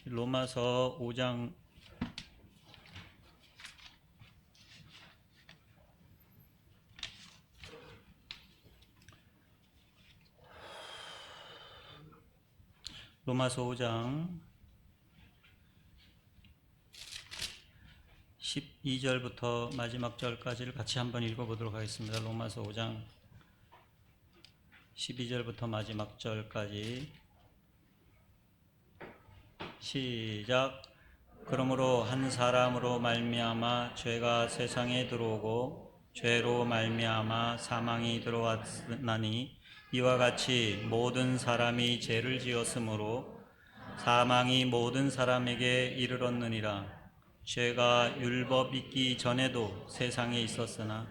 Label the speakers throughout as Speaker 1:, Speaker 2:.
Speaker 1: 로마서 5장 로마서 5장 12절부터 마지막 절까지를 같이 한번 읽어보도록 하겠습니다. 로마서 5장 12절부터 마지막 절까지 시작. 그러므로 한 사람으로 말미암아 죄가 세상에 들어오고 죄로 말미암아 사망이 들어왔나니 이와 같이 모든 사람이 죄를 지었으므로 사망이 모든 사람에게 이르렀느니라. 죄가 율법 있기 전에도 세상에 있었으나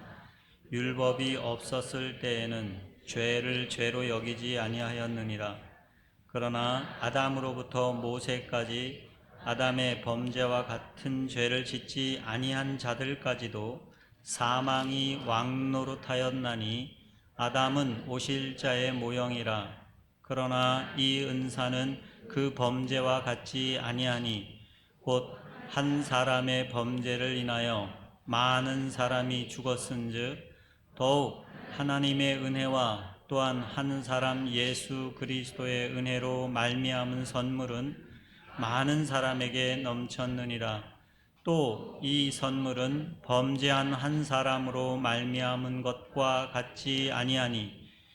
Speaker 1: 율법이 없었을 때에는 죄를 죄로 여기지 아니하였느니라. 그러나 아담으로부터 모세까지 아담의 범죄와 같은 죄를 짓지 아니한 자들까지도 사망이 왕노릇하였나니 아담은 오실 자의 모형이라. 그러나 이 은사는 그 범죄와 같지 아니하니 곧 한 사람의 범죄를 인하여 많은 사람이 죽었은즉 더욱 하나님의 은혜와 또한 한 사람 예수 그리스도의 은혜로 말미암은 선물은 많은 사람에게 넘쳤느니라. 또 이 선물은 범죄한 한 사람으로 말미암은 것과 같지 아니하니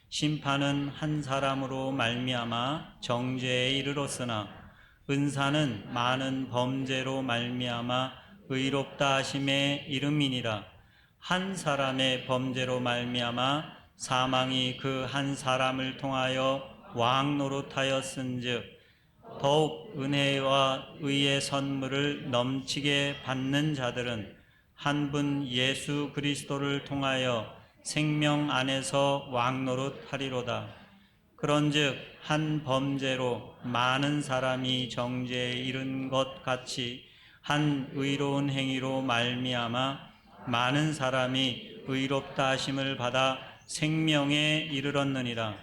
Speaker 1: 심판은 한 사람으로 말미암아 정죄에 이르렀으나 은사는 많은 범죄로 말미암아 의롭다 하심에 이름이니라. 한 사람의 범죄로 말미암아 사망이 그 한 사람을 통하여 왕노릇하였은즉 더욱 은혜와 의의 선물을 넘치게 받는 자들은 한 분 예수 그리스도를 통하여 생명 안에서 왕노릇하리로다. 그런즉 한 범죄로 많은 사람이 정죄에 이른 것 같이 한 의로운 행위로 말미암아 많은 사람이 의롭다 하심을 받아 생명에 이르렀느니라.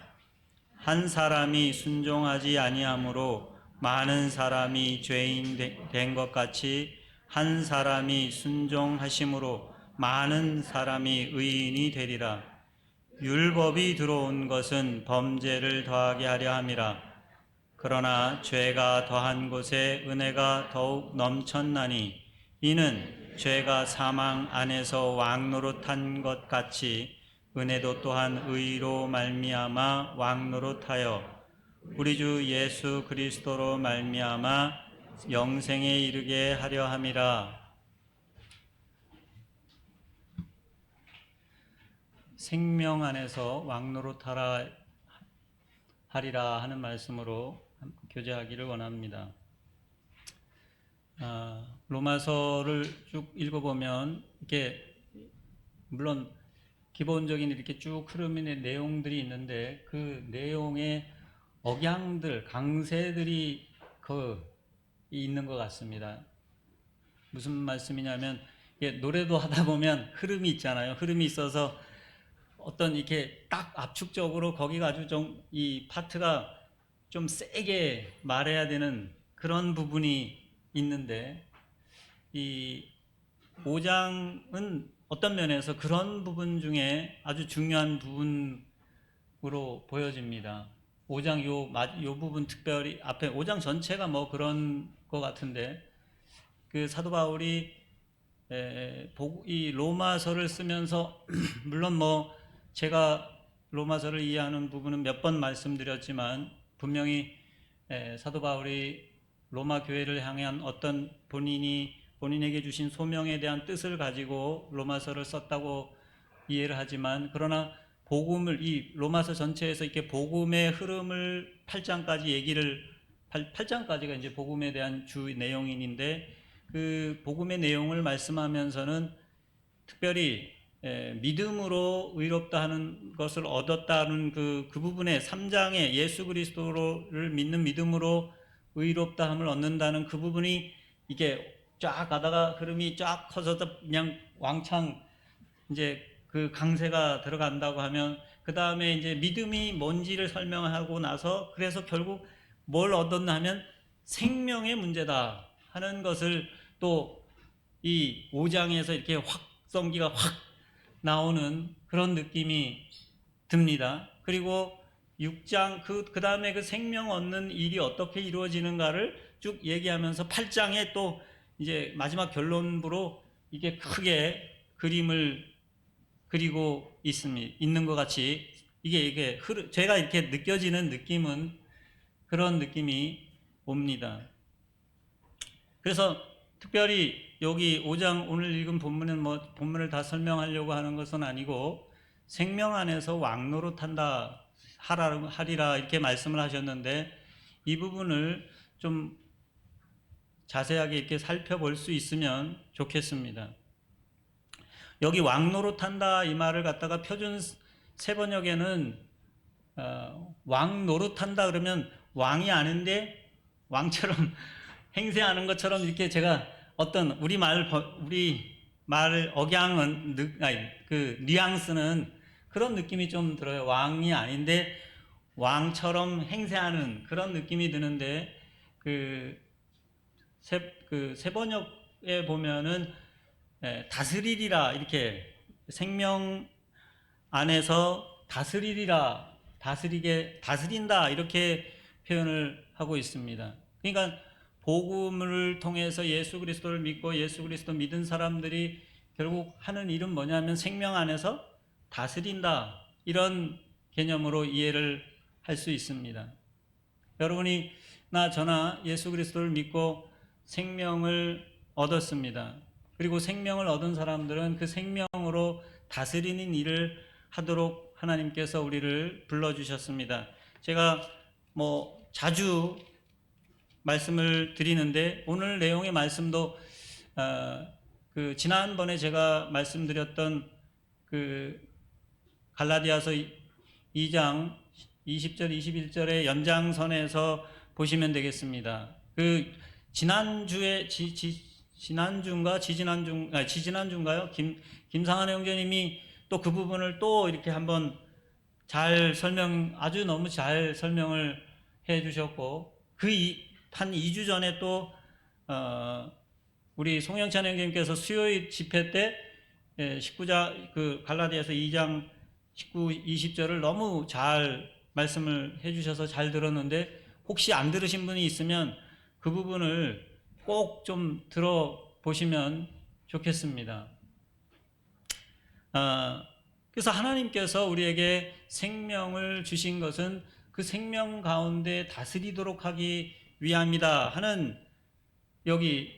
Speaker 1: 한 사람이 순종하지 아니하므로 많은 사람이 죄인 된 것 같이 한 사람이 순종하심으로 많은 사람이 의인이 되리라. 율법이 들어온 것은 범죄를 더하게 하려 함이라. 그러나 죄가 더한 곳에 은혜가 더욱 넘쳤나니 이는 죄가 사망 안에서 왕노릇한 것 같이 은혜도 또한 의로 말미암아 왕노릇하여 우리 주 예수 그리스도로 말미암아 영생에 이르게 하려 함이라. 생명 안에서 왕노릇하라 하리라 하는 말씀으로 교제하기를 원합니다. 로마서를 쭉 읽어보면 이렇게 물론 기본적인 이렇게 쭉 흐름의 내용들이 있는데 그 내용의 억양들, 강세들이 있는 것 같습니다. 무슨 말씀이냐면 노래도 하다 보면 흐름이 있잖아요. 흐름이 있어서 어떤 이렇게 딱 압축적으로 거기가 아주 좀 이 파트가 좀 세게 말해야 되는 그런 부분이 있는데 이 5장은 어떤 면에서 그런 부분 중에 아주 중요한 부분으로 보여집니다. 5장 요 부분 특별히 앞에 5장 전체가 뭐 그런 것 같은데 그 사도 바울이 이 로마서를 쓰면서 물론 뭐 제가 로마서를 이해하는 부분은 몇 번 말씀드렸지만 분명히 사도 바울이 로마 교회를 향한 어떤 본인에게 주신 소명에 대한 뜻을 가지고 로마서를 썼다고 이해를 하지만 그러나 복음을 이 로마서 전체에서 이렇게 복음의 흐름을 8장까지가 이제 복음에 대한 주 내용인데 그 복음의 내용을 말씀하면서는 특별히 믿음으로 의롭다 하는 것을 얻었다는 그 부분에 3장에 예수 그리스도를 믿는 믿음으로 의롭다 함을 얻는다는 그 부분이 이게 쫙 가다가 흐름이 쫙 커져서 그냥 왕창 이제 그 강세가 들어간다고 하면 그 다음에 이제 믿음이 뭔지를 설명하고 나서 그래서 결국 뭘 얻었나 하면 생명의 문제다 하는 것을 또 이 5장에서 이렇게 확성기가 확 나오는 그런 느낌이 듭니다. 그리고 6장 그 다음에 그 생명 얻는 일이 어떻게 이루어지는가를 쭉 얘기하면서 8장에 또 이제 마지막 결론부로 이게 크게 그림을 그리고 있는 것 같이 이게 제가 이렇게 느껴지는 느낌은 그런 느낌이 옵니다. 그래서 특별히 여기 5장 오늘 읽은 본문은 본문을 다 설명하려고 하는 것은 아니고 생명 안에서 왕노릇한다 하리라 이렇게 말씀을 하셨는데 이 부분을 좀 자세하게 이렇게 살펴볼 수 있으면 좋겠습니다. 여기 왕노릇한다 이 말을 갖다가 표준 세번역에는 왕노릇한다 그러면 왕이 아닌데 왕처럼 행세하는 것처럼 이렇게 제가 어떤 우리 말 억양은 그 뉘앙스는 그런 느낌이 좀 들어요. 왕이 아닌데 왕처럼 행세하는 그런 느낌이 드는데 그 세번역에 보면은 다스리리라 이렇게 생명 안에서 다스리리라 다스린다 이렇게 표현을 하고 있습니다. 그러니까 복음을 통해서 예수 그리스도를 믿고 예수 그리스도 믿은 사람들이 결국 하는 일은 뭐냐면 생명 안에서 다스린다 이런 개념으로 이해를 할 수 있습니다. 여러분이 저나 예수 그리스도를 믿고 생명을 얻었습니다. 그리고 생명을 얻은 사람들은 그 생명으로 다스리는 일을 하도록 하나님께서 우리를 불러주셨습니다. 제가 자주 말씀을 드리는데 오늘 내용의 말씀도 지난번에 제가 말씀드렸던 그 갈라디아서 2장 20절 21절의 연장선에서 보시면 되겠습니다. 그 지난주에 지지난주인가요? 김상한 형제님이 또 그 부분을 또 이렇게 한번 아주 너무 잘 설명을 해 주셨고 한 2주 전에 또 우리 송영찬 형제님께서 수요일 집회 때 19장 그 갈라디아서 2장 19, 20절을 너무 잘 말씀을 해 주셔서 잘 들었는데 혹시 안 들으신 분이 있으면 그 부분을 꼭 좀 들어보시면 좋겠습니다. 그래서 하나님께서 우리에게 생명을 주신 것은 그 생명 가운데 다스리도록 하기 위함이다 하는 여기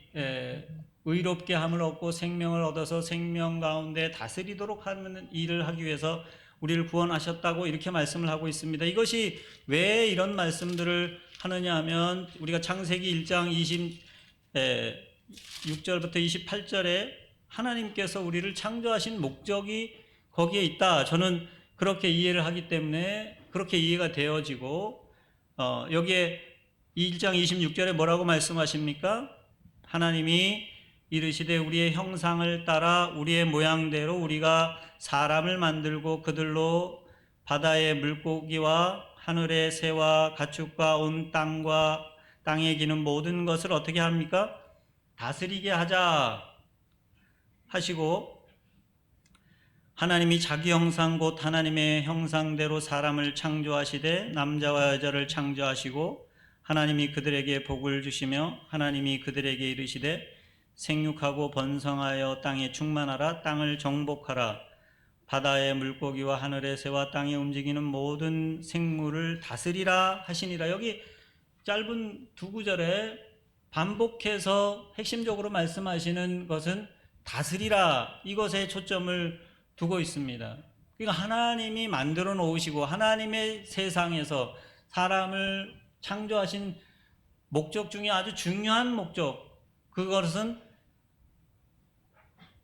Speaker 1: 의롭게 함을 얻고 생명을 얻어서 생명 가운데 다스리도록 하는 일을 하기 위해서 우리를 구원하셨다고 이렇게 말씀을 하고 있습니다. 이것이 왜 이런 말씀들을 하느냐 하면 우리가 창세기 1장 26절부터 28절에 하나님께서 우리를 창조하신 목적이 거기에 있다. 저는 그렇게 이해를 하기 때문에 그렇게 이해가 되어지고 여기에 1장 26절에 뭐라고 말씀하십니까? 하나님이 이르시되 우리의 형상을 따라 우리의 모양대로 우리가 사람을 만들고 그들로 바다의 물고기와 하늘의 새와 가축과 온 땅과 땅에 기는 모든 것을 어떻게 합니까? 다스리게 하자 하시고 하나님이 자기 형상 곧 하나님의 형상대로 사람을 창조하시되 남자와 여자를 창조하시고 하나님이 그들에게 복을 주시며 하나님이 그들에게 이르시되 생육하고 번성하여 땅에 충만하라 땅을 정복하라 바다의 물고기와 하늘의 새와 땅에 움직이는 모든 생물을 다스리라 하시니라. 여기 짧은 두 구절에 반복해서 핵심적으로 말씀하시는 것은 다스리라 이것에 초점을 두고 있습니다. 그러니까 하나님이 만들어 놓으시고 하나님의 세상에서 사람을 창조하신 목적 중에 아주 중요한 목적 그것은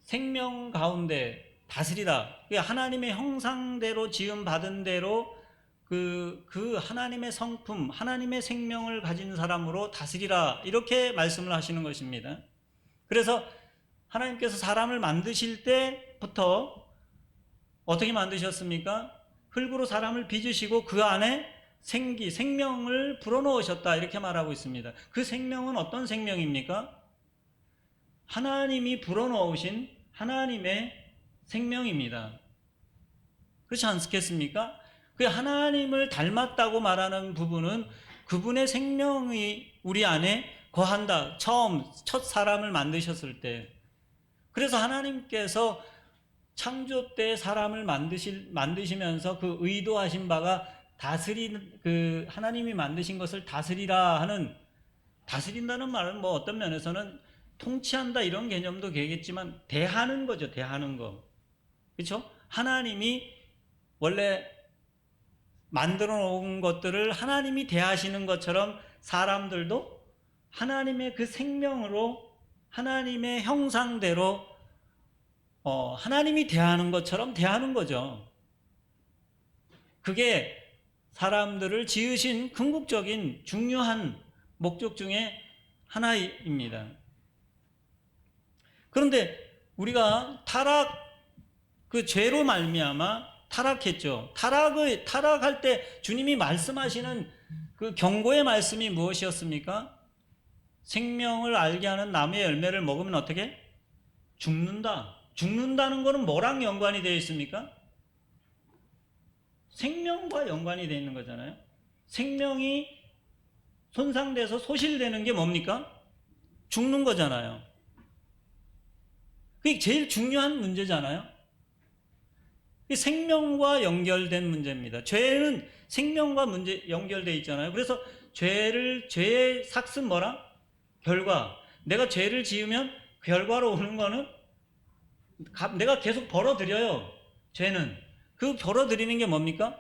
Speaker 1: 생명 가운데 다스리라. 하나님의 형상대로 지음 받은 대로 그 하나님의 성품, 하나님의 생명을 가진 사람으로 다스리라 이렇게 말씀을 하시는 것입니다. 그래서 하나님께서 사람을 만드실 때부터 어떻게 만드셨습니까? 흙으로 사람을 빚으시고 그 안에 생명을 불어넣으셨다 이렇게 말하고 있습니다. 그 생명은 어떤 생명입니까? 하나님이 불어넣으신 하나님의 생명입니다. 그렇지 않겠습니까? 그 하나님을 닮았다고 말하는 부분은 그분의 생명이 우리 안에 거한다. 첫 사람을 만드셨을 때. 그래서 하나님께서 창조 때 사람을 만드시면서 그 의도하신 바가 그 하나님이 만드신 것을 다스리라 하는, 다스린다는 말은 뭐 어떤 면에서는 통치한다 이런 개념도 되겠지만 대하는 거죠. 대하는 거. 그렇죠? 하나님이 원래 만들어 놓은 것들을 하나님이 대하시는 것처럼 사람들도 하나님의 그 생명으로 하나님의 형상대로 하나님이 대하는 것처럼 대하는 거죠. 그게 사람들을 지으신 궁극적인 중요한 목적 중에 하나입니다. 그런데 우리가 그 죄로 말미암아 타락했죠. 타락할 때 주님이 말씀하시는 그 경고의 말씀이 무엇이었습니까? 생명을 알게 하는 나무의 열매를 먹으면 어떻게? 죽는다. 죽는다는 것은 뭐랑 연관이 되어 있습니까? 생명과 연관이 되어 있는 거잖아요. 생명이 손상돼서 소실되는 게 뭡니까? 죽는 거잖아요. 그게 제일 중요한 문제잖아요. 생명과 연결된 문제입니다. 죄는 생명과 연결되어 있잖아요. 그래서 죄의 삭은 뭐라? 결과. 내가 죄를 지으면 결과로 오는 거는 내가 계속 벌어들여요. 죄는. 그 벌어들이는 게 뭡니까?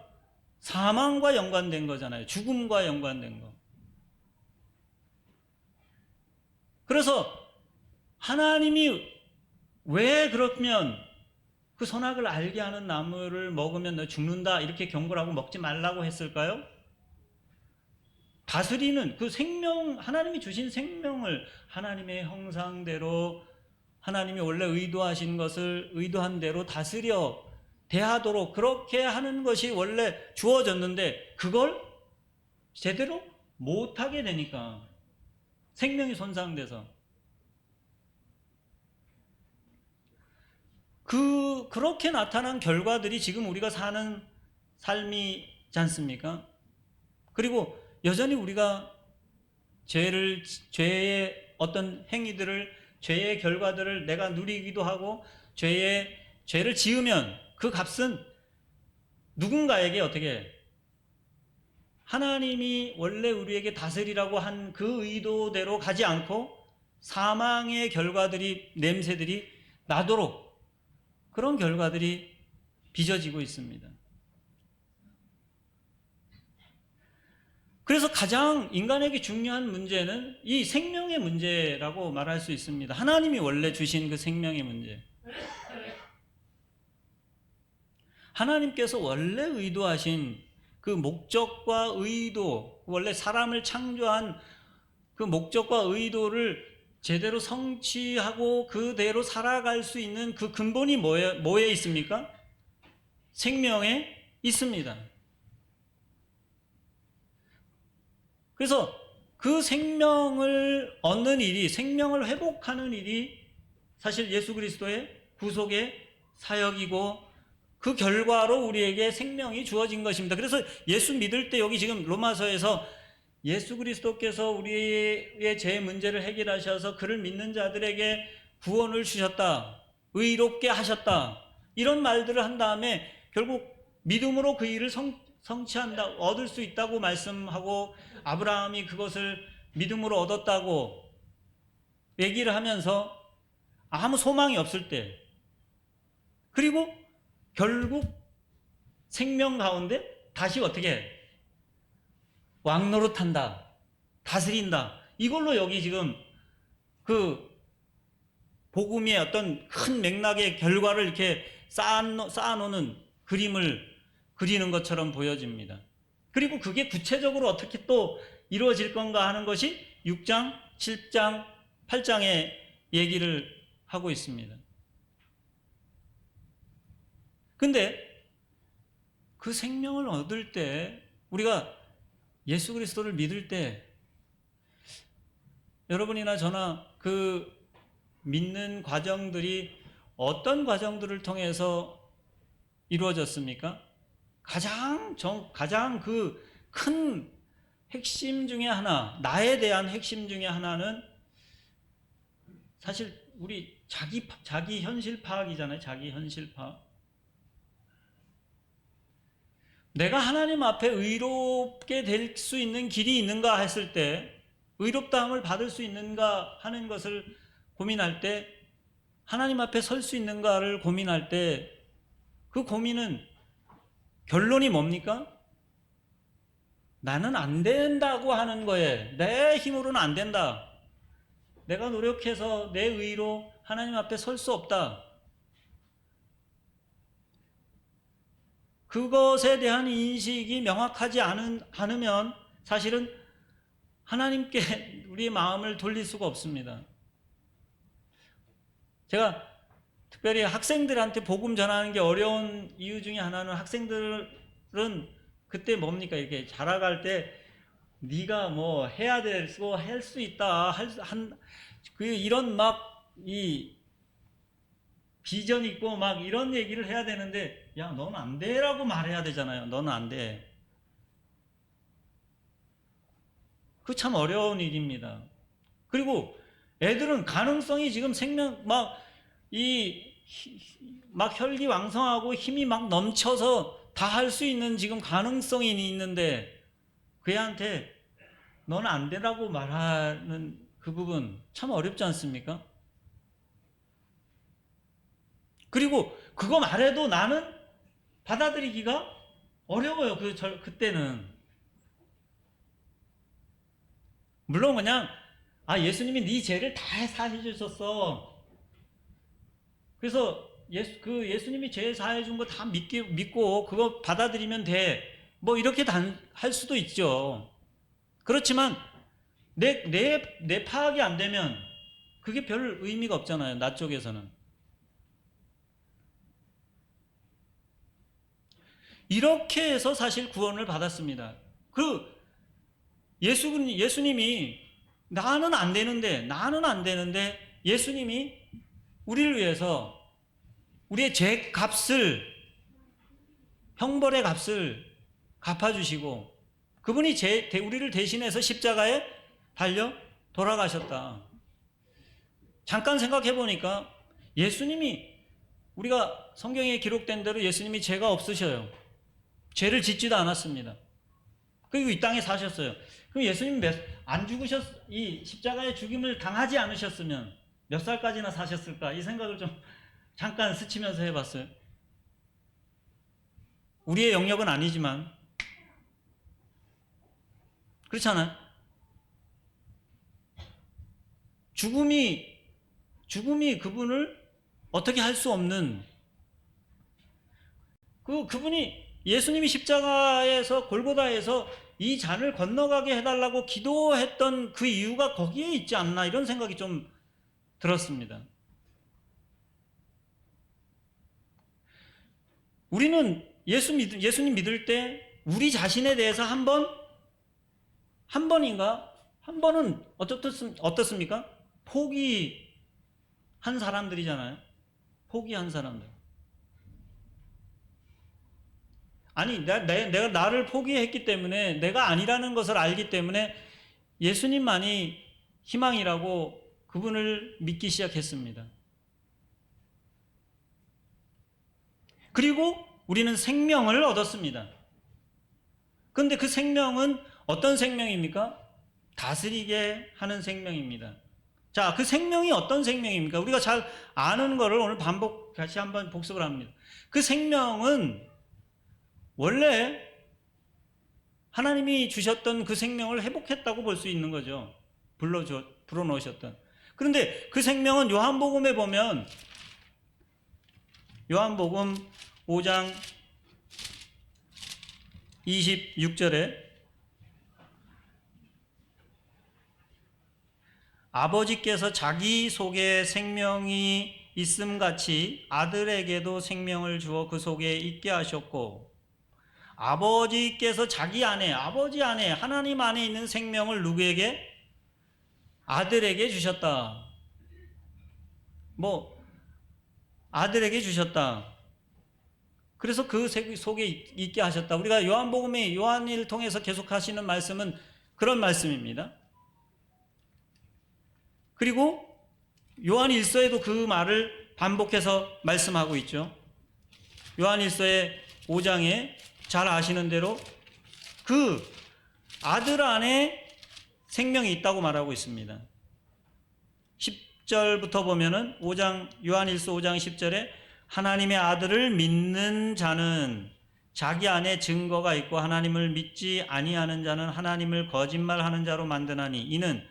Speaker 1: 사망과 연관된 거잖아요. 죽음과 연관된 거. 그래서 하나님이 왜 그러면 그 선악을 알게 하는 나무를 먹으면 너 죽는다 이렇게 경고를 하고 먹지 말라고 했을까요? 다스리는 그 생명, 하나님이 주신 생명을 하나님의 형상대로 하나님이 원래 의도하신 것을 의도한 대로 다스려 대하도록 그렇게 하는 것이 원래 주어졌는데 그걸 제대로 못하게 되니까 생명이 손상돼서 그렇게 나타난 결과들이 지금 우리가 사는 삶이지 않습니까? 그리고 여전히 우리가 죄의 어떤 행위들을, 죄의 결과들을 내가 누리기도 하고, 죄를 지으면 그 값은 누군가에게 어떻게, 하나님이 원래 우리에게 다스리라고 한 그 의도대로 가지 않고 사망의 결과들이, 냄새들이 나도록 그런 결과들이 빚어지고 있습니다. 그래서 가장 인간에게 중요한 문제는 이 생명의 문제라고 말할 수 있습니다. 하나님이 원래 주신 그 생명의 문제. 하나님께서 원래 의도하신 그 목적과 의도, 원래 사람을 창조한 그 목적과 의도를 제대로 성취하고 그대로 살아갈 수 있는 그 근본이 뭐에 있습니까? 생명에 있습니다. 그래서 그 생명을 얻는 일이, 생명을 회복하는 일이 사실 예수 그리스도의 구속의 사역이고 그 결과로 우리에게 생명이 주어진 것입니다. 그래서 예수 믿을 때 여기 지금 로마서에서 예수 그리스도께서 우리의 죄 문제를 해결하셔서 그를 믿는 자들에게 구원을 주셨다. 의롭게 하셨다. 이런 말들을 한 다음에 결국 믿음으로 그 일을 성취한다, 얻을 수 있다고 말씀하고 아브라함이 그것을 믿음으로 얻었다고 얘기를 하면서 아무 소망이 없을 때 그리고 결국 생명 가운데 다시 어떻게 왕노릇한다, 다스린다. 이걸로 여기 지금 그 복음의 어떤 큰 맥락의 결과를 이렇게 쌓아놓는 그림을 그리는 것처럼 보여집니다. 그리고 그게 구체적으로 어떻게 또 이루어질 건가 하는 것이 6장, 7장, 8장의 얘기를 하고 있습니다. 근데 그 생명을 얻을 때 우리가 예수 그리스도를 믿을 때 여러분이나 저나 그 믿는 과정들이 어떤 과정들을 통해서 이루어졌습니까? 가장 그 큰 핵심 중에 하나, 나에 대한 핵심 중에 하나는 사실 우리 자기 현실 파악이잖아요. 자기 현실 파악. 내가 하나님 앞에 의롭게 될 수 있는 길이 있는가 했을 때, 의롭다함을 받을 수 있는가 하는 것을 고민할 때, 하나님 앞에 설 수 있는가를 고민할 때, 그 고민은 결론이 뭡니까? 나는 안 된다고 하는 거에, 내 힘으로는 안 된다. 내가 노력해서 내 의로 하나님 앞에 설 수 없다. 그것에 대한 인식이 명확하지 않으면 사실은 하나님께 우리의 마음을 돌릴 수가 없습니다. 제가 특별히 학생들한테 복음 전하는 게 어려운 이유 중에 하나는, 학생들은 그때 뭡니까? 이렇게 자라갈 때 네가 뭐 해야 되고 할 수 있다, 이런 막 이 비전 있고 막 이런 얘기를 해야 되는데, 야, 너는 안 돼라고 말해야 되잖아요. 너는 안 돼. 그 참 어려운 일입니다. 그리고 애들은 가능성이 지금 막 혈기왕성하고 힘이 막 넘쳐서 다 할 수 있는 지금 가능성이 있는데, 그 애한테 너는 안 되라고 말하는 그 부분 참 어렵지 않습니까? 그리고 그거 말해도 나는 받아들이기가 어려워요. 그때는. 물론 그냥, 예수님이 네 죄를 다 사해 주셨어. 그래서 예수님이 죄 사해 준 거 다 믿고 그거 받아들이면 돼. 뭐 이렇게 할 수도 있죠. 그렇지만 내 파악이 안 되면 그게 별 의미가 없잖아요. 나 쪽에서는. 이렇게 해서 사실 구원을 받았습니다. 예수님이 나는 안 되는데 예수님이 우리를 위해서 우리의 죄 값을, 형벌의 값을 갚아주시고, 그분이 우리를 대신해서 십자가에 달려 돌아가셨다. 잠깐 생각해 보니까 우리가 성경에 기록된 대로 예수님이 죄가 없으셔요. 죄를 짓지도 않았습니다. 그리고 이 땅에 사셨어요. 그럼 예수님 이 십자가의 죽임을 당하지 않으셨으면 몇 살까지나 사셨을까? 이 생각을 좀 잠깐 스치면서 해봤어요. 우리의 영역은 아니지만. 그렇잖아요. 죽음이 그분을 어떻게 할 수 없는, 그분이 예수님이 십자가에서, 골고다에서 이 잔을 건너가게 해달라고 기도했던 그 이유가 거기에 있지 않나, 이런 생각이 좀 들었습니다. 우리는 예수님 믿을 때 우리 자신에 대해서 한 번은 어떻습니까? 포기한 사람들이잖아요. 포기한 사람들. 아니, 내가 나를 포기했기 때문에, 내가 아니라는 것을 알기 때문에 예수님만이 희망이라고 그분을 믿기 시작했습니다. 그리고 우리는 생명을 얻었습니다. 그런데 그 생명은 어떤 생명입니까? 다스리게 하는 생명입니다. 자, 그 생명이 어떤 생명입니까? 우리가 잘 아는 거를 오늘 다시 한번 복습을 합니다. 그 생명은 원래 하나님이 주셨던 그 생명을 회복했다고 볼 수 있는 거죠. 불어넣으셨던. 그런데 그 생명은 요한복음에 보면, 요한복음 5장 26절에 아버지께서 자기 속에 생명이 있음같이 아들에게도 생명을 주어 그 속에 있게 하셨고, 아버지께서 자기 안에, 아버지 안에, 하나님 안에 있는 생명을 누구에게? 아들에게 주셨다. 뭐 아들에게 주셨다. 그래서 그 속에 있게 하셨다. 우리가 요한복음의 요한을 통해서 계속 하시는 말씀은 그런 말씀입니다. 그리고 요한 1서에도 그 말을 반복해서 말씀하고 있죠. 요한 1서의 5장에 잘 아시는 대로 그 아들 안에 생명이 있다고 말하고 있습니다. 10절부터 보면은 요한 1서 5장 10절에 하나님의 아들을 믿는 자는 자기 안에 증거가 있고 하나님을 믿지 아니하는 자는 하나님을 거짓말하는 자로 만드나니 이는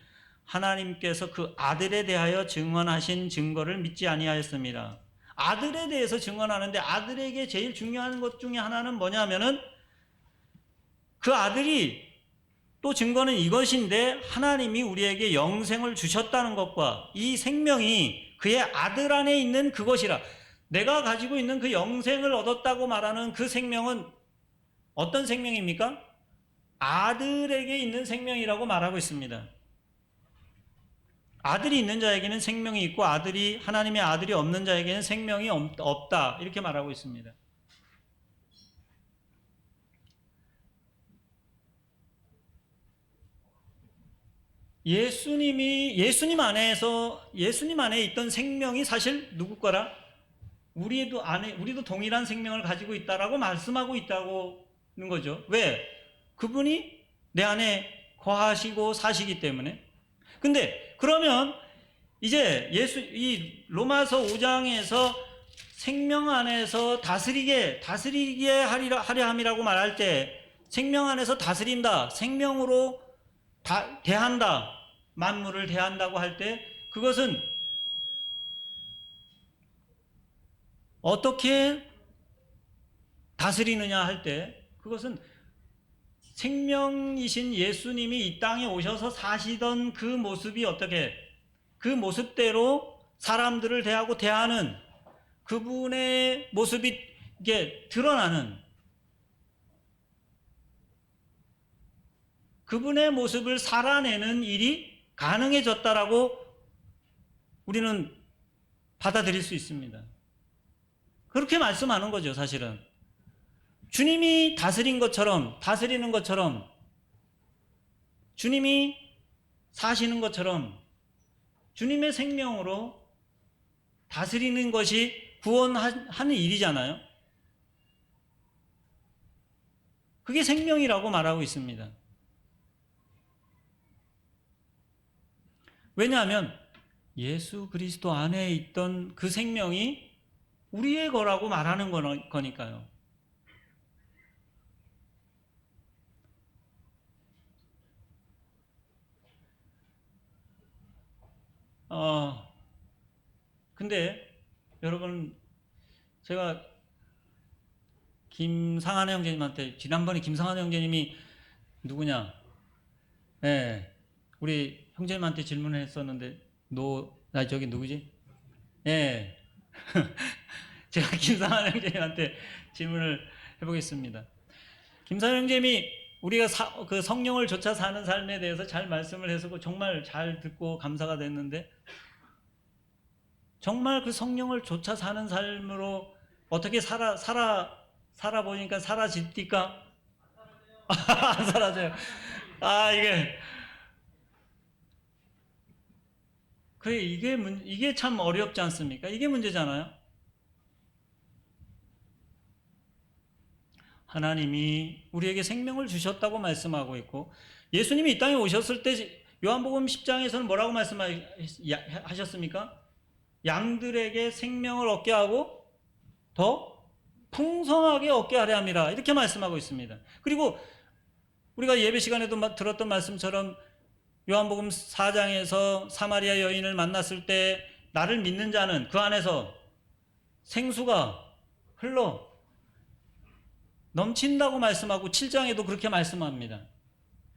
Speaker 1: 하나님께서 그 아들에 대하여 증언하신 증거를 믿지 아니하였습니다. 아들에 대해서 증언하는데 아들에게 제일 중요한 것 중에 하나는 뭐냐면은 그 아들이 또 증거는 이것인데 하나님이 우리에게 영생을 주셨다는 것과 이 생명이 그의 아들 안에 있는 그것이라. 내가 가지고 있는 그 영생을 얻었다고 말하는 그 생명은 어떤 생명입니까? 아들에게 있는 생명이라고 말하고 있습니다. 아들이 있는 자에게는 생명이 있고 하나님의 아들이 없는 자에게는 생명이 없다. 이렇게 말하고 있습니다. 예수님 안에 있던 생명이 사실 누구 거라? 우리도 동일한 생명을 가지고 있다라고 말씀하고 있다는 거죠. 왜? 그분이 내 안에 거하시고 사시기 때문에. 근데 그러면 이제 이 로마서 5장에서 생명 안에서 다스리게 하려 함이라고 말할 때 생명 안에서 다스린다, 생명으로 대한다, 만물을 대한다고 할 때 그것은 어떻게 다스리느냐 할 때 그것은 생명이신 예수님이 이 땅에 오셔서 사시던 그 모습이 그 모습대로 사람들을 대하는 그분의 모습이 이게 드러나는 그분의 모습을 살아내는 일이 가능해졌다라고 우리는 받아들일 수 있습니다. 그렇게 말씀하는 거죠, 사실은. 주님이 다스리는 것처럼, 주님이 사시는 것처럼, 주님의 생명으로 다스리는 것이 구원하는 일이잖아요. 그게 생명이라고 말하고 있습니다. 왜냐하면 예수 그리스도 안에 있던 그 생명이 우리의 거라고 말하는 거니까요. 근데 여러분, 제가 김상한 형제님한테 지난번에 김상한 형제님이 누구냐? 예, 우리 형제님한테 질문을 했었는데 나 저기 누구지? 예, 제가 김상한 형제님한테 질문을 해보겠습니다. 김상한 형제님이 우리가 그 성령을 좇아 사는 삶에 대해서 잘 말씀을 해서 정말 잘 듣고 감사가 됐는데 정말 그 성령을 좇아 사는 삶으로 어떻게 살아보니까 사라집니까? 안 사라져요. 이게 참 어렵지 않습니까? 이게 문제잖아요. 하나님이 우리에게 생명을 주셨다고 말씀하고 있고 예수님이 이 땅에 오셨을 때 요한복음 10장에서는 뭐라고 말씀하셨습니까? 양들에게 생명을 얻게 하고 더 풍성하게 얻게 하려 함이라 이렇게 말씀하고 있습니다. 그리고 우리가 예배 시간에도 들었던 말씀처럼 요한복음 4장에서 사마리아 여인을 만났을 때 나를 믿는 자는 그 안에서 생수가 흘러 넘친다고 말씀하고 7장에도 그렇게 말씀합니다.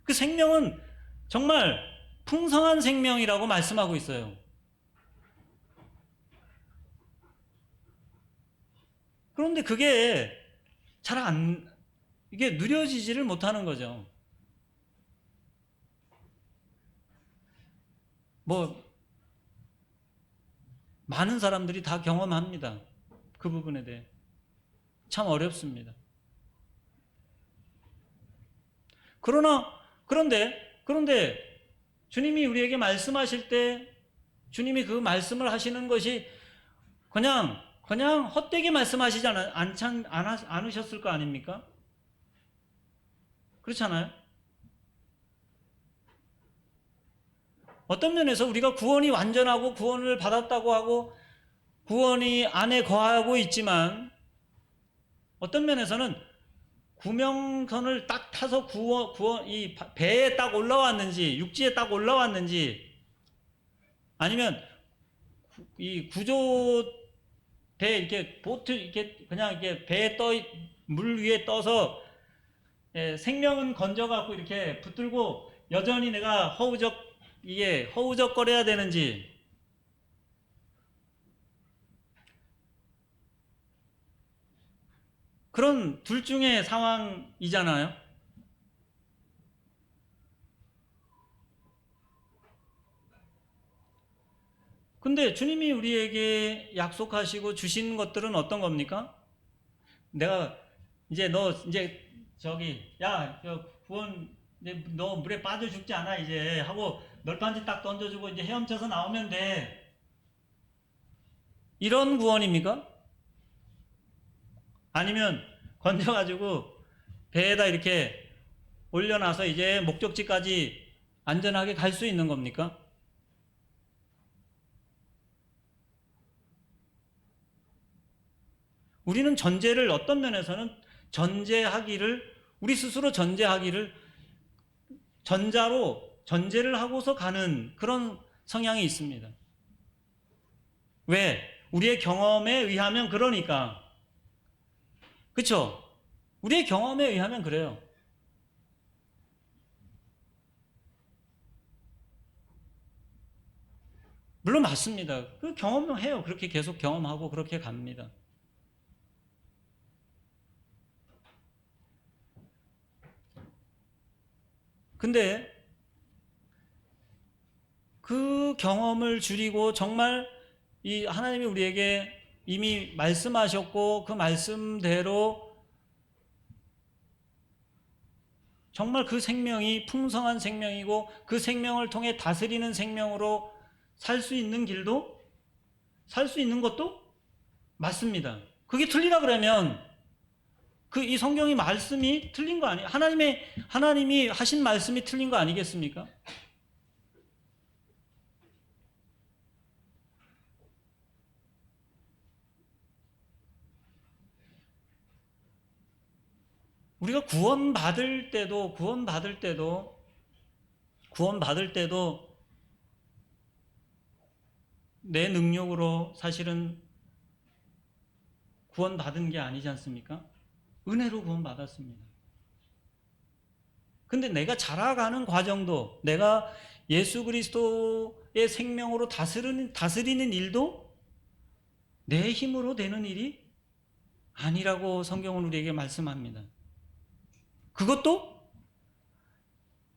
Speaker 1: 그 생명은 정말 풍성한 생명이라고 말씀하고 있어요. 그런데 그게 이게 누려지지를 못하는 거죠. 뭐 많은 사람들이 다 경험합니다. 그 부분에 대해 참 어렵습니다. 그런데 주님이 우리에게 말씀하실 때 주님이 그 말씀을 하시는 것이 그냥 헛되게 말씀하시지 않으셨을 거 아닙니까? 그렇잖아요? 어떤 면에서 우리가 구원이 완전하고 구원을 받았다고 하고 구원이 안에 거하고 있지만 어떤 면에서는 구명선을 딱 타서 이 배에 딱 올라왔는지 육지에 딱 올라왔는지 아니면 이 구조대 이렇게 보트 이렇게 그냥 이렇게 배에 물 위에 떠서 생명은 건져갖고 이렇게 붙들고 여전히 내가 허우적거려야 되는지 그런 둘 중의 상황이잖아요. 근데 주님이 우리에게 약속하시고 주신 것들은 어떤 겁니까? 내가 이제 너 이제 구원 이제 너 물에 빠져 죽지 않아 이제 하고 널판지 딱 던져주고 이제 헤엄쳐서 나오면 돼. 이런 구원입니까? 아니면 건져가지고 배에다 이렇게 올려놔서 이제 목적지까지 안전하게 갈 수 있는 겁니까? 우리는 전제를 어떤 면에서는 우리 스스로 전제하기를 전제를 하고서 가는 그런 성향이 있습니다. 왜? 우리의 경험에 의하면 그러니까. 그렇죠? 우리의 경험에 의하면 그래요. 물론 맞습니다. 그 경험해요. 그렇게 계속 경험하고 그렇게 갑니다. 근데 그 경험을 줄이고 정말 이 하나님이 우리에게 이미 말씀하셨고 그 말씀대로 정말 그 생명이 풍성한 생명이고 그 생명을 통해 다스리는 생명으로 살 수 있는 것도 맞습니다. 그게 틀리다 그러면 이 성경의 말씀이 틀린 거 아니에요? 하나님이 하신 말씀이 틀린 거 아니겠습니까? 우리가 구원받을 때도 내 능력으로 사실은 구원받은 게 아니지 않습니까? 은혜로 구원받았습니다. 근데 내가 자라가는 과정도 내가 예수 그리스도의 생명으로 다스리는 일도 내 힘으로 되는 일이 아니라고 성경은 우리에게 말씀합니다. 그것도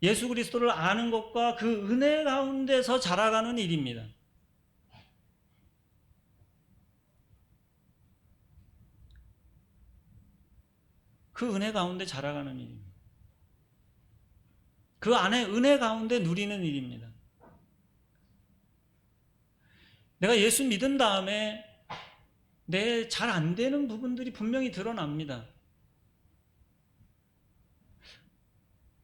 Speaker 1: 예수 그리스도를 아는 것과 그 은혜 가운데서 자라가는 일입니다. 그 은혜 가운데 자라가는 일입니다. 그 안에 은혜 가운데 누리는 일입니다. 내가 예수 믿은 다음에 내 잘 안 되는 부분들이 분명히 드러납니다.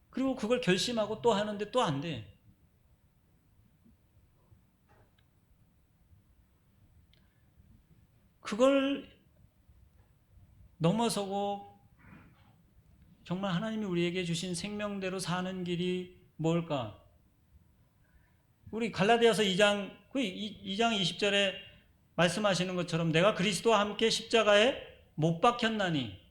Speaker 1: 그리고 그걸 결심하고 또 하는데 또 안 돼. 그걸 넘어서고 정말 하나님이 우리에게 주신 생명대로 사는 길이 뭘까? 우리 갈라디아서 2장 20절에 말씀하시는 것처럼 내가 그리스도와 함께 십자가에 못 박혔나니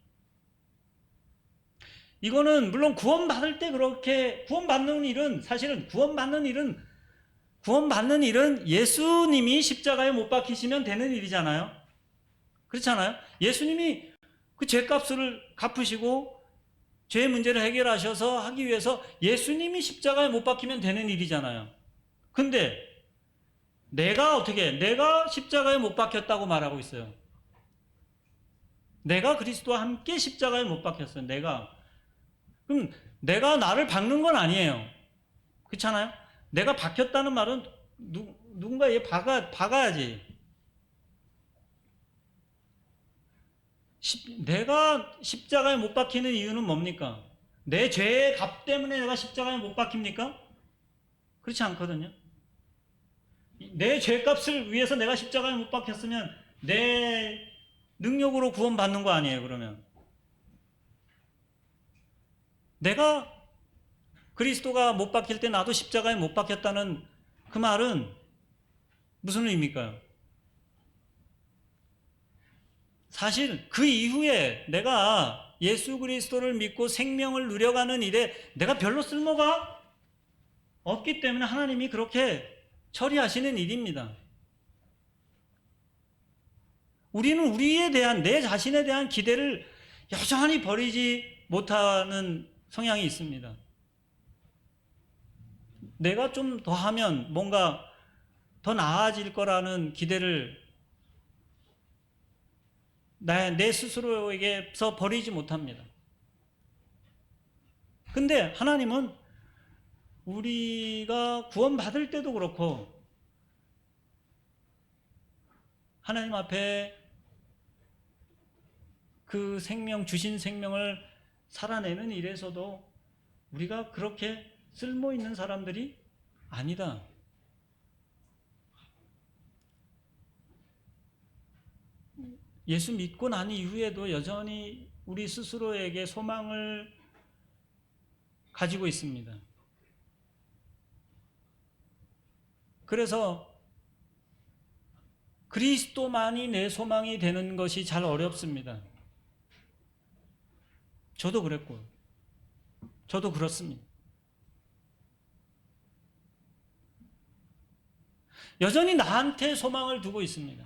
Speaker 1: 이거는 물론 구원받을 때 그렇게 구원받는 일은 예수님이 십자가에 못 박히시면 되는 일이잖아요. 그렇잖아요. 예수님이 그 죄값을 갚으시고 죄의 문제를 해결하셔서 하기 위해서 예수님이 십자가에 못 박히면 되는 일이잖아요. 근데 내가 십자가에 못 박혔다고 말하고 있어요. 내가 그리스도와 함께 십자가에 못 박혔어요. 그럼 내가 나를 박는 건 아니에요. 그렇잖아요? 내가 박혔다는 말은 누군가 얘 박아야지. 내가 십자가에 못 박히는 이유는 뭡니까? 내 죄의 값 때문에 내가 십자가에 못 박힙니까? 그렇지 않거든요. 내 죄값을 위해서 내가 십자가에 못 박혔으면 내 능력으로 구원받는 거 아니에요, 그러면. 내가 그리스도가 못 박힐 때 나도 십자가에 못 박혔다는 그 말은 무슨 의미일까요? 사실 그 이후에 내가 예수 그리스도를 믿고 생명을 누려가는 일에 내가 별로 쓸모가 없기 때문에 하나님이 그렇게 처리하시는 일입니다. 우리는 우리에 대한, 내 자신에 대한 기대를 여전히 버리지 못하는 성향이 있습니다. 내가 좀 더 하면 뭔가 더 나아질 거라는 기대를 내 스스로에게서 버리지 못합니다. 근데 하나님은 우리가 구원받을 때도 그렇고 하나님 앞에 그 주신 생명을 살아내는 일에서도 우리가 그렇게 쓸모 있는 사람들이 아니다. 예수 믿고 난 이후에도 여전히 우리 스스로에게 소망을 가지고 있습니다. 그래서 그리스도만이 내 소망이 되는 것이 잘 어렵습니다. 저도 그랬고, 저도 그렇습니다. 여전히 나한테 소망을 두고 있습니다.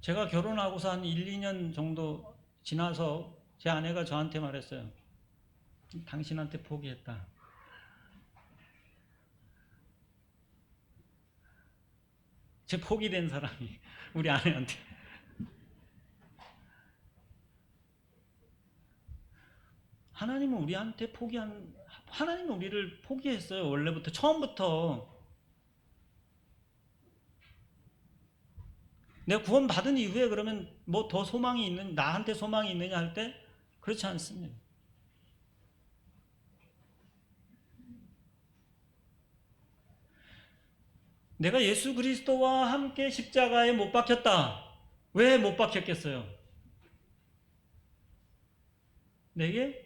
Speaker 1: 제가 결혼하고서 한 1, 2년 정도 지나서 제 아내가 저한테 말했어요. 당신한테 포기했다. 제 포기된 사람이 우리 아내한테. 하나님은 우리를 포기했어요. 원래부터, 처음부터. 내가 구원받은 이후에 그러면 뭐 더 나한테 소망이 있느냐 할 때, 그렇지 않습니다. 내가 예수 그리스도와 함께 십자가에 못 박혔다. 왜 못 박혔겠어요? 내게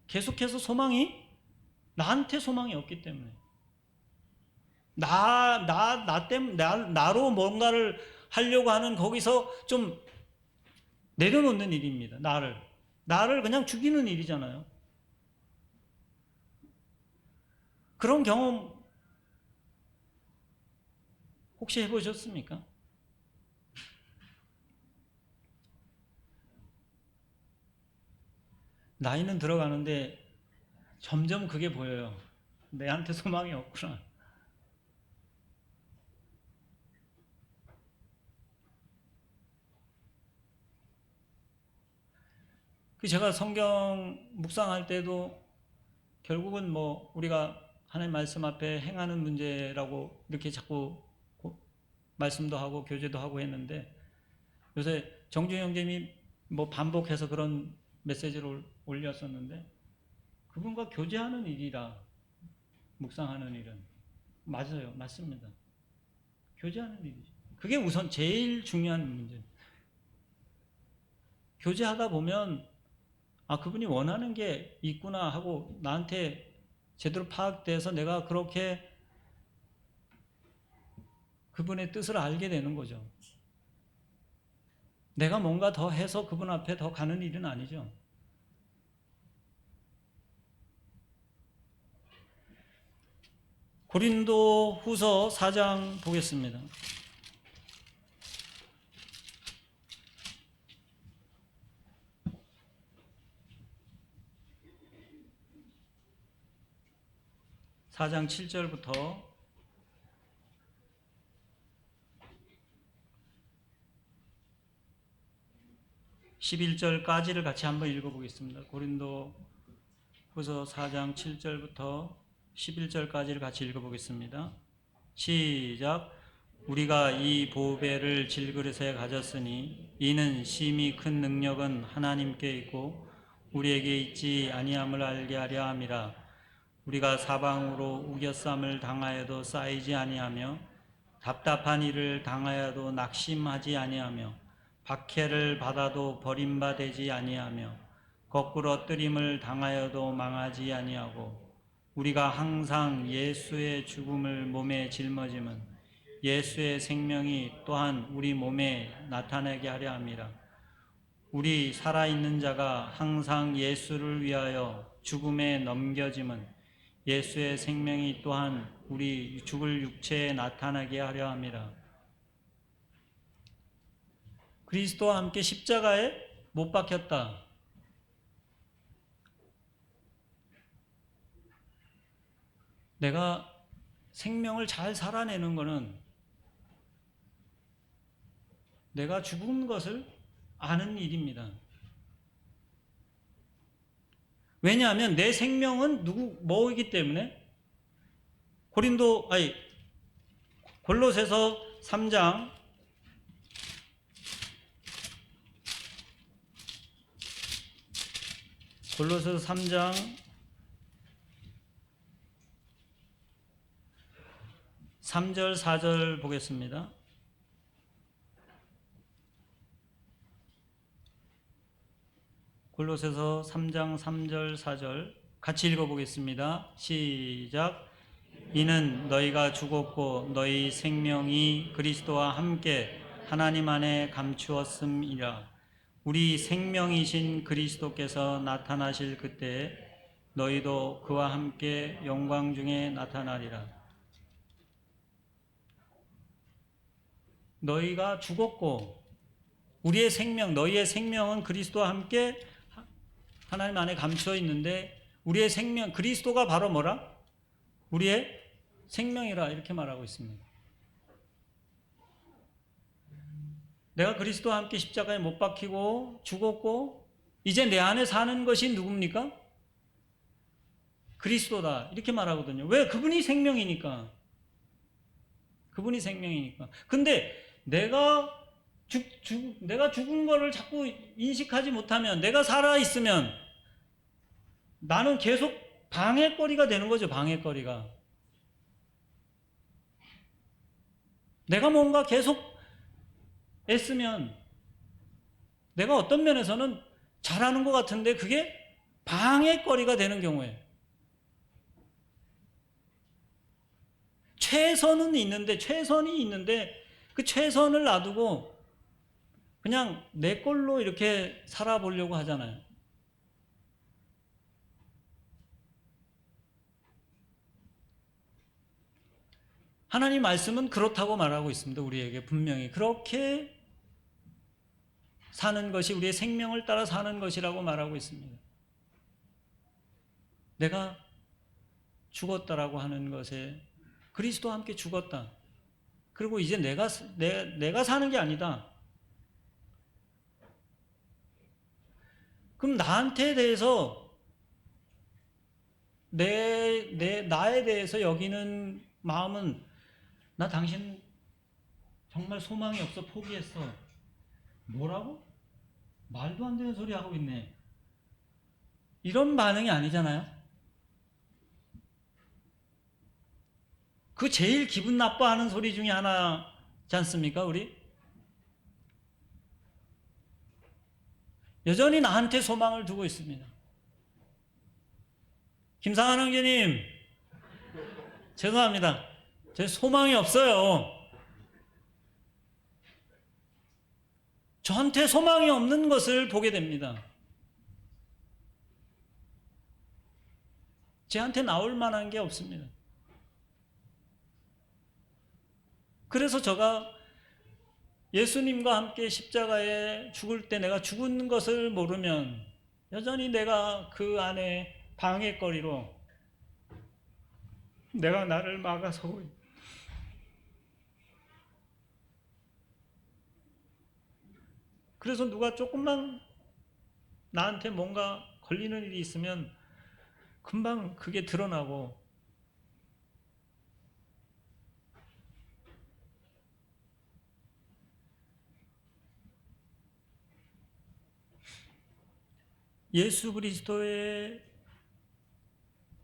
Speaker 1: 계속해서 나한테 소망이 없기 때문에. 나로 뭔가를 하려고 하는 거기서 좀 내려놓는 일입니다. 나를 그냥 죽이는 일이잖아요. 그런 경험 혹시 해보셨습니까? 나이는 들어가는데 점점 그게 보여요. 내한테 소망이 없구나. 제가 성경 묵상할 때도 결국은 뭐 우리가 하나님 말씀 앞에 행하는 문제라고 이렇게 자꾸 말씀도 하고 교제도 하고 했는데, 요새 정주 형제님이 뭐 반복해서 그런 메시지를 올렸었는데, 그분과 교제하는 일이라 묵상하는 일은 맞아요. 맞습니다. 교제하는 일이죠. 그게 우선 제일 중요한 문제입니다. 교제하다 보면 그분이 원하는 게 있구나 하고 나한테 제대로 파악돼서 내가 그렇게 그분의 뜻을 알게 되는 거죠. 내가 뭔가 더 해서 그분 앞에 더 가는 일은 아니죠. 고린도 후서 4장 보겠습니다. 4장 7절부터 11절까지를 같이 한번 읽어보겠습니다. 고린도후서 4장 7절부터 11절까지를 같이 읽어보겠습니다. 시작. 우리가 이 보배를 질그릇에 가졌으니 이는 심히 큰 능력은 하나님께 있고 우리에게 있지 아니함을 알게 하려 함이라. 우리가 사방으로 우겨쌈을 당하여도 쌓이지 아니하며 답답한 일을 당하여도 낙심하지 아니하며 박해를 받아도 버림받지 아니하며 거꾸로 뜨림을 당하여도 망하지 아니하고 우리가 항상 예수의 죽음을 몸에 짊어짐은 예수의 생명이 또한 우리 몸에 나타나게 하려 함이라. 우리 살아있는 자가 항상 예수를 위하여 죽음에 넘겨짐은 예수의 생명이 또한 우리 죽을 육체에 나타나게 하려 함이라. 그리스도와 함께 십자가에 못 박혔다. 내가 생명을 잘 살아내는 것은 내가 죽은 것을 아는 일입니다. 왜냐하면 내 생명은 뭐이기 때문에 골로새서 3장 3절 4절 보겠습니다. 골로새서 3장 3절 4절 같이 읽어보겠습니다. 시작. 이는 너희가 죽었고 너희 생명이 그리스도와 함께 하나님 안에 감추었음이라. 우리 생명이신 그리스도께서 나타나실 그때 너희도 그와 함께 영광 중에 나타나리라. 너희가 죽었고 우리의 생명, 너희의 생명은 그리스도와 함께 하나님 안에 감추어 있는데 우리의 생명, 그리스도가 바로 뭐라? 우리의 생명이라 이렇게 말하고 있습니다. 내가 그리스도와 함께 십자가에 못 박히고 죽었고 이제 내 안에 사는 것이 누굽니까? 그리스도다 이렇게 말하거든요. 왜? 그분이 생명이니까. 그분이 생명이니까. 근데 내가 죽은 거를 자꾸 인식하지 못하면, 내가 살아있으면 나는 계속 방해거리가 되는 거죠. 방해거리가. 내가 뭔가 계속 애쓰면 내가 어떤 면에서는 잘하는 것 같은데 그게 방해거리가 되는 경우에 최선이 있는데 그 최선을 놔두고 그냥 내 걸로 이렇게 살아보려고 하잖아요. 하나님 말씀은 그렇다고 말하고 있습니다. 우리에게 분명히 그렇게 사는 것이 우리의 생명을 따라 사는 것이라고 말하고 있습니다. 내가 죽었다라고 하는 것에 그리스도와 함께 죽었다. 그리고 이제 내가 사는 게 아니다. 그럼 나한테 대해서 나에 대해서 여기는 마음은 나 당신 정말 소망이 없어 포기했어. 뭐라고? 말도 안 되는 소리 하고 있네. 이런 반응이 아니잖아요. 그 제일 기분 나빠하는 소리 중에 하나지 않습니까, 우리? 여전히 나한테 소망을 두고 있습니다. 김상한 형제님, 죄송합니다. 제 소망이 없어요. 저한테 소망이 없는 것을 보게 됩니다. 저한테 나올 만한 게 없습니다. 그래서 제가 예수님과 함께 십자가에 죽을 때 내가 죽은 것을 모르면 여전히 내가 그 안에 방해거리로 내가 나를 막아서고 그래서 누가 조금만 나한테 뭔가 걸리는 일이 있으면 금방 그게 드러나고 예수 그리스도의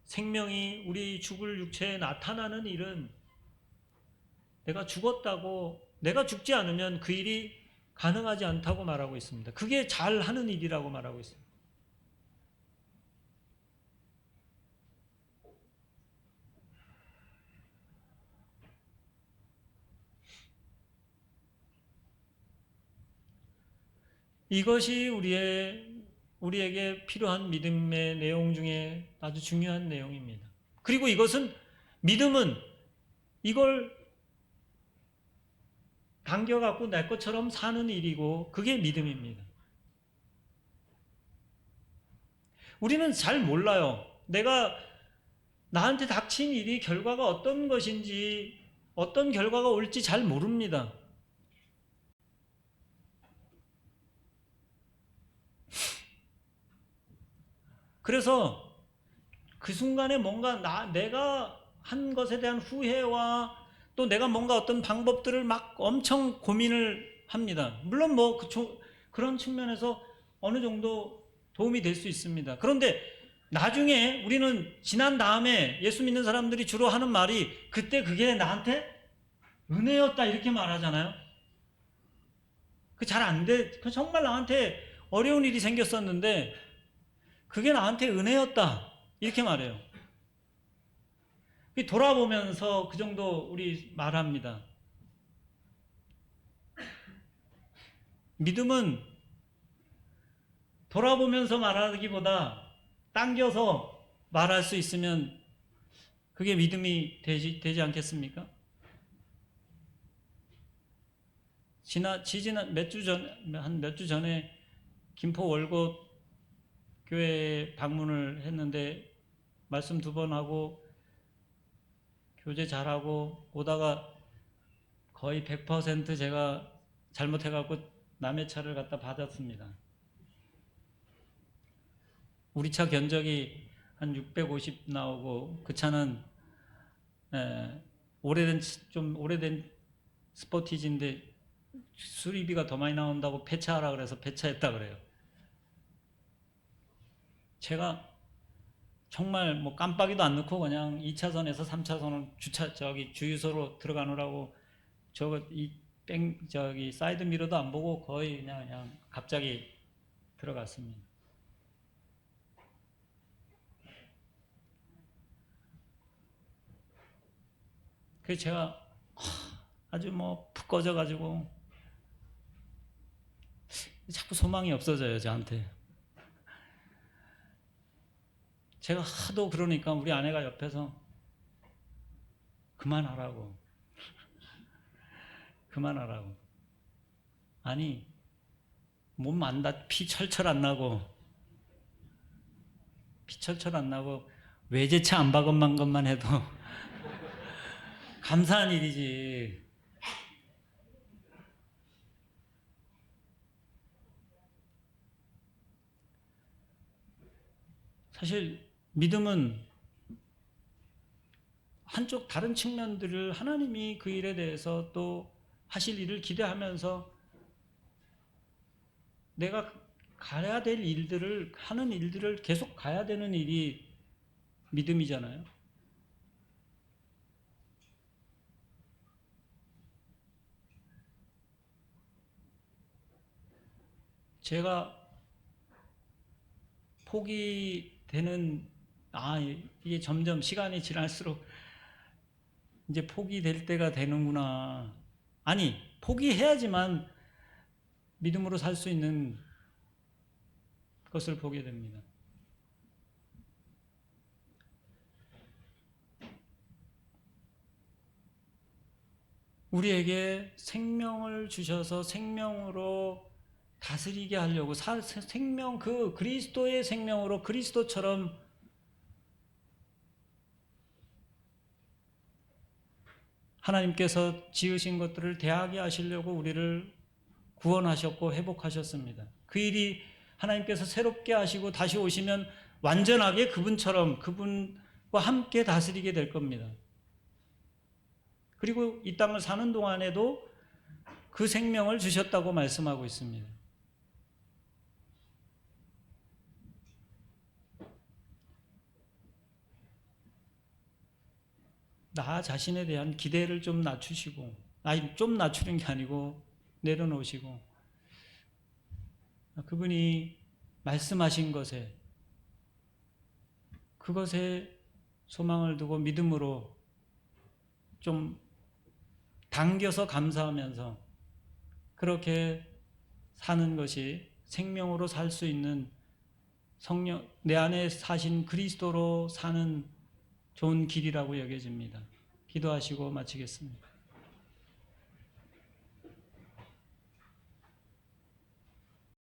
Speaker 1: 생명이 우리 죽을 육체에 나타나는 일은 내가 죽었다고 내가 죽지 않으면 그 일이 가능하지 않다고 말하고 있습니다. 그게 잘하는 일이라고 말하고 있습니다. 이것이 우리에게 필요한 믿음의 내용 중에 아주 중요한 내용입니다. 그리고 믿음은 이걸 당겨갖고 내 것처럼 사는 일이고 그게 믿음입니다. 우리는 잘 몰라요. 나한테 닥친 일이 결과가 어떤 것인지 어떤 결과가 올지 잘 모릅니다. 그래서 그 순간에 뭔가 내가 한 것에 대한 후회와 또 내가 뭔가 어떤 방법들을 막 엄청 고민을 합니다. 물론 그런 측면에서 어느 정도 도움이 될 수 있습니다. 그런데 나중에 우리는 지난 다음에 예수 믿는 사람들이 주로 하는 말이 그때 그게 나한테 은혜였다 이렇게 말하잖아요. 그 잘 안 돼. 그 정말 나한테 어려운 일이 생겼었는데 그게 나한테 은혜였다 이렇게 말해요. 돌아보면서 그 정도 우리 말합니다. 믿음은 돌아보면서 말하기보다 당겨서 말할 수 있으면 그게 믿음이 되지 않겠습니까? 한 몇 주 전에 김포 월곶 교회 방문을 했는데 말씀 2번 하고 교제 잘하고 오다가 거의 100% 제가 잘못해갖고 남의 차를 갖다 받았습니다. 우리 차 견적이 한 650 나오고 그 차는 좀 오래된 스포티지인데 수리비가 더 많이 나온다고 폐차하라 그래서 폐차했다 그래요. 제가 정말 뭐 깜빡이도 안 넣고 그냥 2차선에서 3차선을 주유소로 들어가느라고 사이드 미러도 안 보고 거의 그냥 갑자기 들어갔습니다. 그래서 제가 아주 푹 꺼져가지고 자꾸 소망이 없어져요, 저한테. 제가 하도 그러니까 우리 아내가 옆에서 그만하라고. 아니, 몸 피 철철 안 나고 외제차 안 박은 것만 해도 감사한 일이지. 사실 믿음은 한쪽 다른 측면들을 하나님이 그 일에 대해서 또 하실 일을 기대하면서 내가 가야 될 하는 일들을 계속 가야 되는 일이 믿음이잖아요. 제가 이게 점점 시간이 지날수록 이제 포기될 때가 되는구나. 아니, 포기해야지만 믿음으로 살 수 있는 것을 보게 됩니다. 우리에게 생명을 주셔서 생명으로 다스리게 하려고 그리스도의 생명으로 그리스도처럼 하나님께서 지으신 것들을 대하게 하시려고 우리를 구원하셨고 회복하셨습니다. 그 일이 하나님께서 새롭게 하시고 다시 오시면 완전하게 그분처럼 그분과 함께 다스리게 될 겁니다. 그리고 이 땅을 사는 동안에도 그 생명을 주셨다고 말씀하고 있습니다. 나 자신에 대한 기대를 좀 낮추시고, 아니 좀 낮추는 게 아니고 내려놓으시고, 그분이 말씀하신 것에, 그것에 소망을 두고 믿음으로 좀 당겨서 감사하면서 그렇게 사는 것이 생명으로 살 수 있는, 성령 내 안에 사신 그리스도로 사는 좋은 길이라고 여겨집니다. 기도하시고 마치겠습니다.